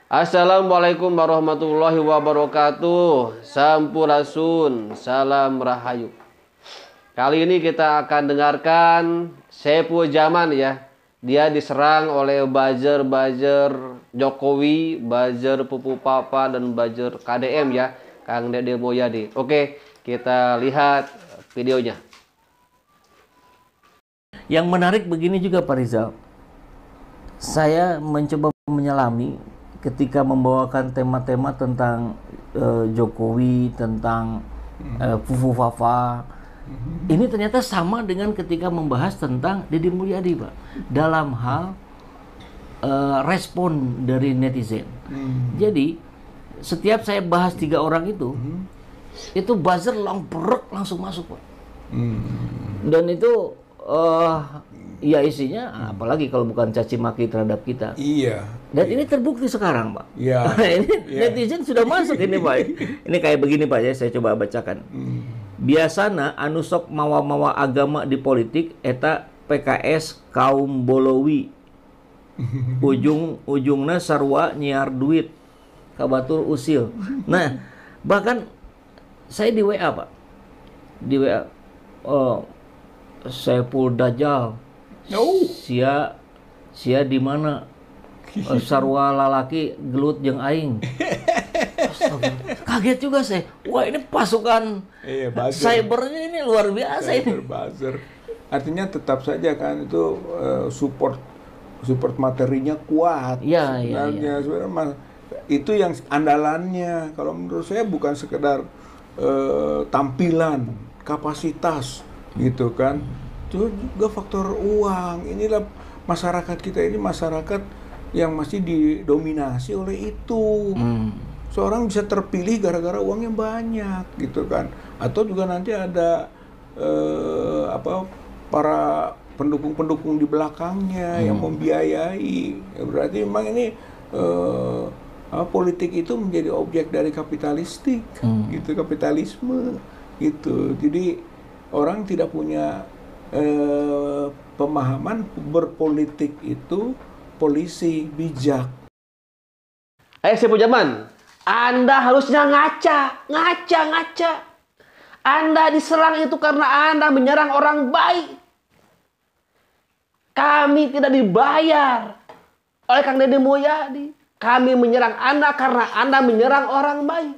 Assalamualaikum warahmatullahi wabarakatuh. Sampurasun, salam rahayu. Kali ini kita akan dengarkan Saipul Jaman ya. Dia diserang oleh buzzer Jokowi, buzzer Pupu Papa, dan buzzer KDM ya, Kang Dede Mulyadi. Oke, kita lihat videonya. Yang menarik begini juga Pak Rizal. Saya mencoba menyelami ketika membawakan tema-tema tentang Jokowi, tentang Fufu Fafa. Ini ternyata sama dengan ketika membahas tentang Deddy Mulyadi, Pak. Dalam hal respon dari netizen. Jadi setiap saya bahas 3 orang itu buzzer langsung masuk, Pak. Dan itu ya isinya apalagi kalau bukan caci maki terhadap kita. Iya. Dan ini terbukti sekarang, Pak. Iya. Ini netizen sudah masuk ini, Pak. Ini kayak begini, Pak ya, saya coba bacakan. Biasana anu sok mawa-mawa agama di politik eta PKS kaum bolowi. Ujungna sarua nyiar duit. Kabatur usil. Nah, bahkan saya di WA, Pak. Di WA Saipul Dajjal. Sia di mana? Sarua lalaki gelut jeung aing. Kaget juga saya. Wah, ini pasukan cybernya ini luar biasa ini. Buzzer. Artinya tetap saja kan itu support materinya kuat. Iya. Sebenarnya itu yang andalannya. Kalau menurut saya bukan sekedar tampilan, kapasitas gitu kan. Itu juga faktor uang. Inilah masyarakat kita ini masyarakat yang masih didominasi oleh itu. Seorang bisa terpilih gara-gara uangnya banyak gitu kan. Atau juga nanti ada para pendukung-pendukung di belakangnya yang membiayai. Ya, berarti memang ini politik itu menjadi objek dari kapitalistik, gitu, kapitalisme gitu. Jadi orang tidak punya pemahaman berpolitik itu polisi bijak. Saipul Jaman, Anda harusnya ngaca. Anda diserang itu karena Anda menyerang orang baik. Kami tidak dibayar oleh Kang Dede Mulyadi. Kami menyerang Anda karena Anda menyerang orang baik.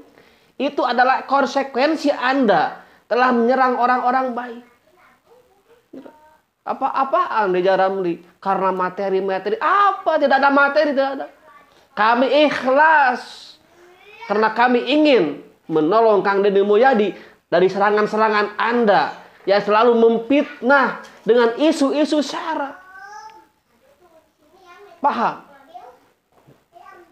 Itu adalah konsekuensi Anda telah menyerang orang-orang baik. Apa-apaan di Ramli? Karena materi. Apa? Tidak ada materi, tidak ada. Kami ikhlas. Karena kami ingin menolong Kang Dede Mulyadi dari serangan-serangan Anda yang selalu memfitnah dengan isu-isu sara. Paham?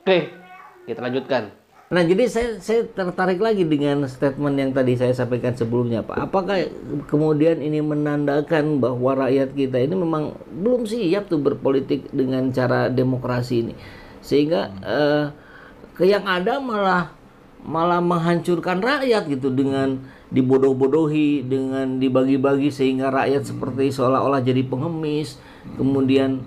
Oke, kita lanjutkan. Nah, jadi saya tertarik lagi dengan statement yang tadi saya sampaikan sebelumnya, Pak. Apakah kemudian ini menandakan bahwa rakyat kita ini memang belum siap tuh berpolitik dengan cara demokrasi ini, sehingga yang ada malah menghancurkan rakyat gitu, dengan dibodoh-bodohi, dengan dibagi-bagi sehingga rakyat seperti seolah-olah jadi pengemis, kemudian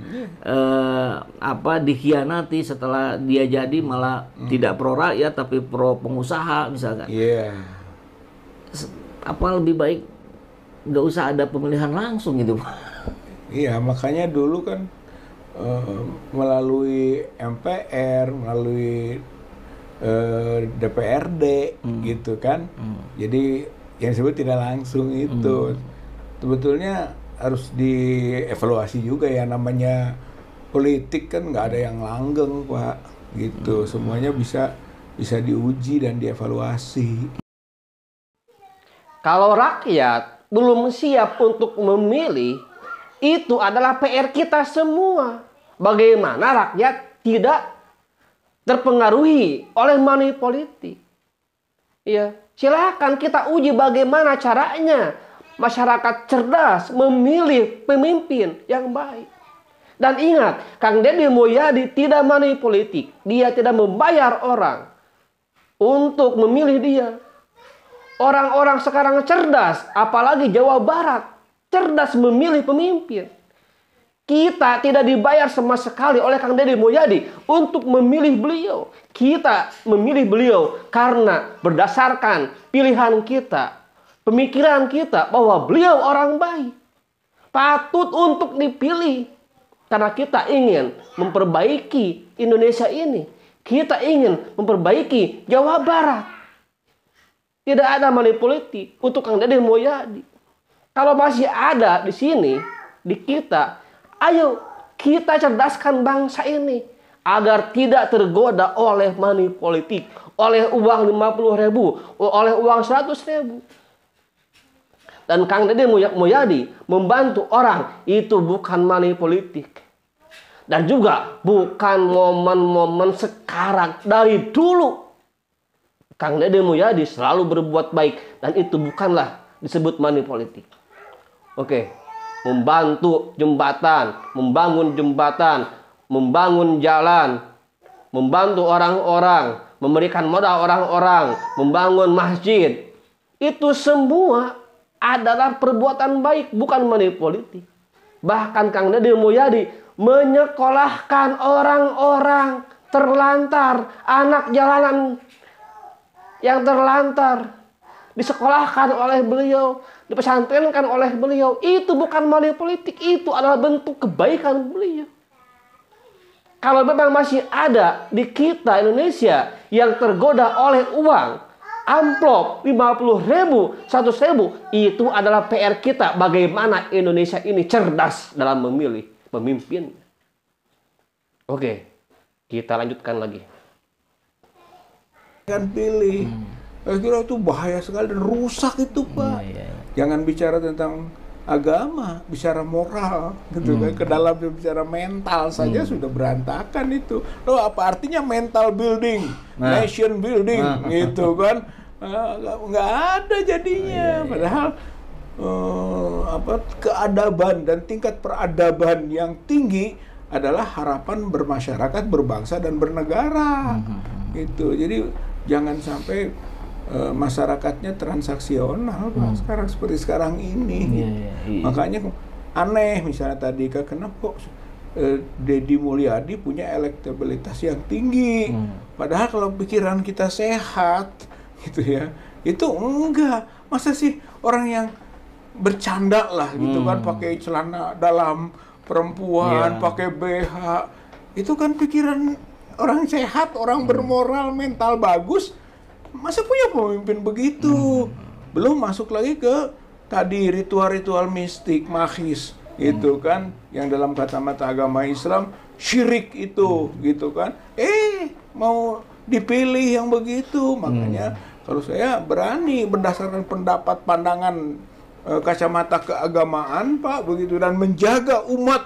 dikhianati setelah dia jadi malah tidak pro rakyat tapi pro pengusaha misalkan. Apa lebih baik nggak usah ada pemilihan langsung gitu, Pak? Iya, makanya dulu kan melalui MPR, melalui DPRD gitu kan. Jadi yang disebut tidak langsung itu sebetulnya harus dievaluasi juga ya, namanya politik kan nggak ada yang langgeng, Pak, gitu. Semuanya bisa diuji dan dievaluasi. Kalau rakyat belum siap untuk memilih, itu adalah PR kita semua. Bagaimana rakyat tidak terpengaruhi oleh money politik. Ya, silakan kita uji bagaimana caranya masyarakat cerdas memilih pemimpin yang baik. Dan ingat, Kang Dede Mulyadi tidak money politik. Dia tidak membayar orang untuk memilih dia. Orang-orang sekarang cerdas, apalagi Jawa Barat, cerdas memilih pemimpin. Kita tidak dibayar sama sekali oleh Kang Deddy Mulyadi untuk memilih beliau. Kita memilih beliau karena berdasarkan pilihan kita, pemikiran kita bahwa beliau orang baik. Patut untuk dipilih. Karena kita ingin memperbaiki Indonesia ini. Kita ingin memperbaiki Jawa Barat. Tidak ada money politik untuk Kang Deddy Mulyadi. Kalau masih ada di sini, di kita, ayo kita cerdaskan bangsa ini agar tidak tergoda oleh money politik, oleh uang 50.000, oleh uang 100.000. Dan Kang Deddy Mulyadi membantu orang itu bukan money politik. Dan juga bukan momen-momen sekarang, dari dulu Kang Deddy Mulyadi selalu berbuat baik dan itu bukanlah disebut money politik. Oke. Membantu jembatan, membangun jembatan, membangun jalan, membantu orang-orang, memberikan modal orang-orang, membangun masjid. Itu semua adalah perbuatan baik, bukan money politik. Bahkan Kang Deddy Mulyadi menyekolahkan orang-orang terlantar, anak jalanan yang terlantar, disekolahkan oleh beliau, dipesantrenkan oleh beliau. Itu bukan money politik, itu adalah bentuk kebaikan beliau. Kalau memang masih ada di kita Indonesia yang tergoda oleh uang, amplop 50.000, 100.000, itu adalah PR kita bagaimana Indonesia ini cerdas dalam memilih pemimpin. Oke, kita lanjutkan lagi. Kan pilih. Saya kira itu bahaya sekali dan rusak itu, Pak. Jangan bicara tentang agama, bicara moral, gitu kan. Ke dalam bicara mental saja sudah berantakan itu. Loh, apa artinya mental building, nation building, gitu kan? Nggak ada jadinya. Padahal keadaban dan tingkat peradaban yang tinggi adalah harapan bermasyarakat, berbangsa dan bernegara. Gitu. Jadi jangan sampai masyarakatnya transaksional, Pak, sekarang seperti sekarang ini. Makanya aneh misalnya tadi, kenapa kok Deddy Mulyadi punya elektabilitas yang tinggi, padahal kalau pikiran kita sehat, gitu ya, itu enggak. Masa sih orang yang bercanda lah, gitu kan, pakai celana dalam perempuan, pakai BH, itu kan pikiran orang sehat, orang bermoral, mental bagus. Masa punya pemimpin begitu? Belum masuk lagi ke tadi ritual-ritual mistik, magis, itu kan, yang dalam kacamata agama Islam syirik itu, gitu kan? Mau dipilih yang begitu, makanya kalau saya berani berdasarkan pendapat, pandangan, kacamata keagamaan, Pak, begitu, dan menjaga umat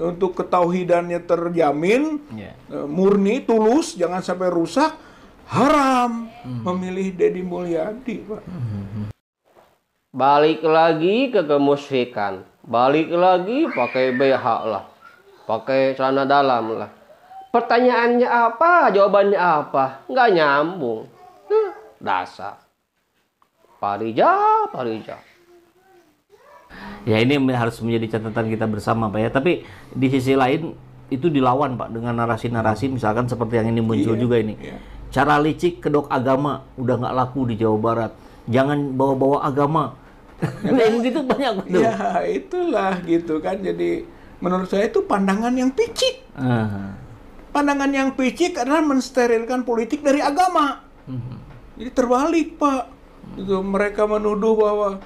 untuk ketauhidannya terjamin, murni, tulus, jangan sampai rusak. Haram memilih Deddy Mulyadi, Pak. Balik lagi ke kemusyrikan, balik lagi pakai BH lah, pakai celana dalam lah. Pertanyaannya apa? Jawabannya apa? Nggak nyambung. Dasar. Parija. Ya, ini harus menjadi catatan kita bersama, Pak ya. Tapi di sisi lain itu dilawan, Pak, dengan narasi-narasi misalkan seperti yang ini muncul juga ini. Cara licik kedok agama udah nggak laku di Jawa Barat. Jangan bawa-bawa agama. Yang gitu banyak betul. Ya itulah gitu kan. Jadi menurut saya itu pandangan yang picik. Pandangan yang picik adalah mensterilkan politik dari agama. Jadi terbalik, Pak. Itu mereka menuduh bahwa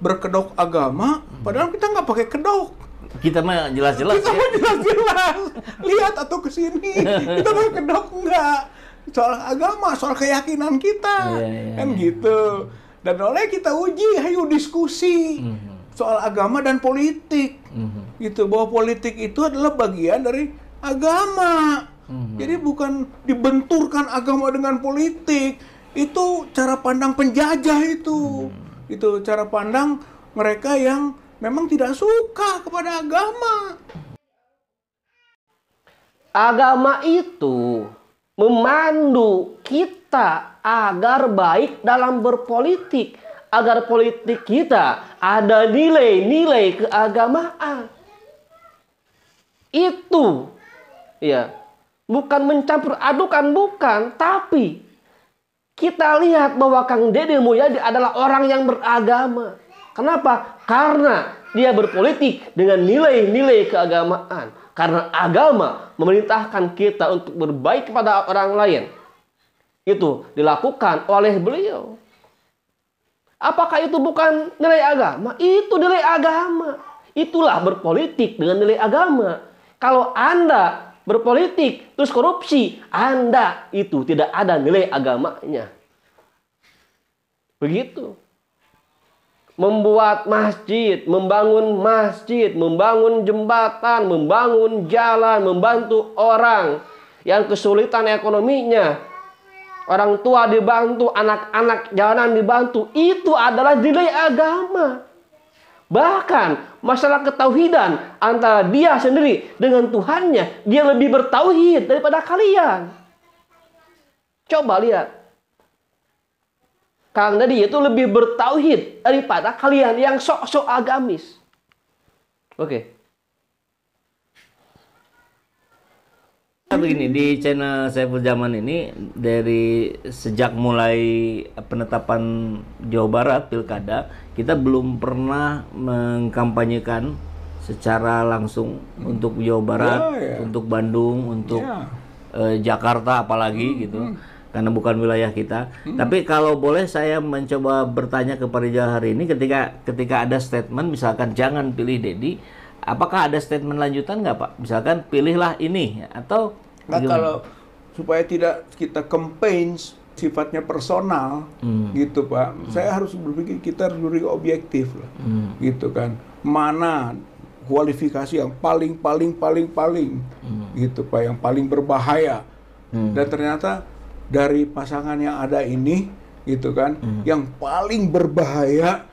berkedok agama, padahal kita nggak pakai kedok. Kita mah jelas-jelas. Kita mah jelas-jelas. Lihat atau kesini. Kita pakai kedok enggak. Soal agama, soal keyakinan kita, kan gitu. Dan oleh kita uji, ayo diskusi soal agama dan politik, gitu. Bahwa politik itu adalah bagian dari agama. Jadi bukan dibenturkan agama dengan politik. Itu cara pandang penjajah itu. Itu cara pandang mereka yang memang tidak suka kepada agama. Agama itu memandu kita agar baik dalam berpolitik, agar politik kita ada nilai-nilai keagamaan. Itu ya, bukan mencampur adukan, bukan, tapi kita lihat bahwa Kang Deddy Mulyadi adalah orang yang beragama. Kenapa? Karena dia berpolitik dengan nilai-nilai keagamaan. Karena agama memerintahkan kita untuk berbaik kepada orang lain. Itu dilakukan oleh beliau. Apakah itu bukan nilai agama? Itu nilai agama. Itulah berpolitik dengan nilai agama. Kalau Anda berpolitik terus korupsi, Anda itu tidak ada nilai agamanya. Begitu. Membuat masjid, membangun jembatan, membangun jalan, membantu orang yang kesulitan ekonominya. Orang tua dibantu, anak-anak jalanan dibantu. Itu adalah nilai agama. Bahkan masalah ketauhidan antara dia sendiri dengan Tuhannya, dia lebih bertauhid daripada kalian. Coba lihat. Kang Deddy itu lebih bertauhid daripada kalian yang sok-sok agamis. Oke. Begini, di channel Saiful Zaman ini dari sejak mulai penetapan Jawa Barat Pilkada, kita belum pernah mengkampanyekan secara langsung untuk Jawa Barat, untuk Bandung, untuk Jakarta apalagi gitu. Karena bukan wilayah kita. Tapi kalau boleh saya mencoba bertanya kepada Rijal hari ini, ketika ada statement misalkan jangan pilih Deddy, apakah ada statement lanjutan nggak Pak? Misalkan pilihlah ini atau kalau supaya tidak kita campaign sifatnya personal gitu Pak, saya harus berpikir kita harus berpikir objektif lah, gitu kan. Mana kualifikasi yang paling gitu Pak, yang paling berbahaya. Dan ternyata dari pasangan yang ada ini gitu kan, yang paling berbahaya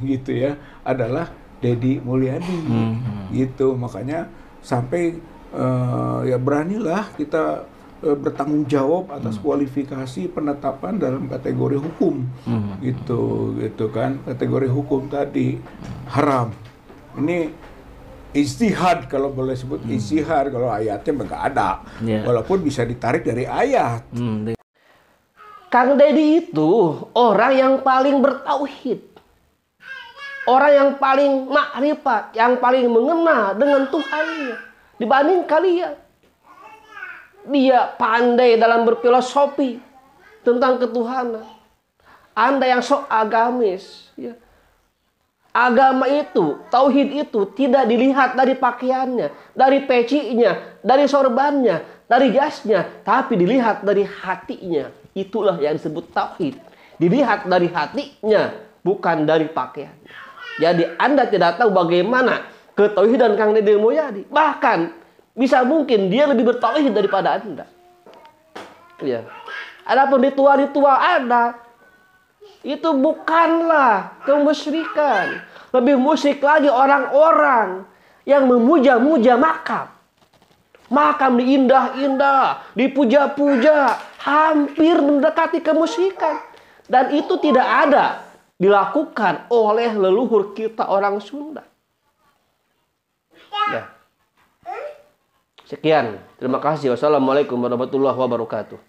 gitu ya adalah Deddy Mulyadi gitu. Makanya sampai ya beranilah kita bertanggung jawab atas kualifikasi penetapan dalam kategori hukum gitu kan. Kategori hukum tadi haram. Ini ijtihad, kalau boleh sebut ijtihad, kalau ayatnya nggak ada, walaupun bisa ditarik dari ayat. Kang Deddy itu orang yang paling bertauhid, orang yang paling makrifat, yang paling mengenal dengan Tuhannya dibanding kalian. Dia pandai dalam berfilosofi tentang ketuhanan. Anda yang sok agamis, ya. Agama itu, tauhid itu tidak dilihat dari pakaiannya, dari pecinya, dari sorbannya, dari jasnya, tapi dilihat dari hatinya. Itulah yang disebut tauhid. Dilihat dari hatinya, bukan dari pakaiannya. Jadi Anda tidak tahu bagaimana ketauhidan Kang Deddy Mulyadi. Bahkan bisa mungkin dia lebih bertauhid daripada Anda. Ya. Adapun ritual-ritual Anda itu bukanlah kemusyrikan. Lebih musyrik lagi orang-orang yang memuja-muja makam. Makam diindah-indah, dipuja-puja, hampir mendekati kemusyrikan. Dan itu tidak ada dilakukan oleh leluhur kita orang Sunda. Ya. Sekian. Terima kasih. Wassalamualaikum warahmatullahi wabarakatuh.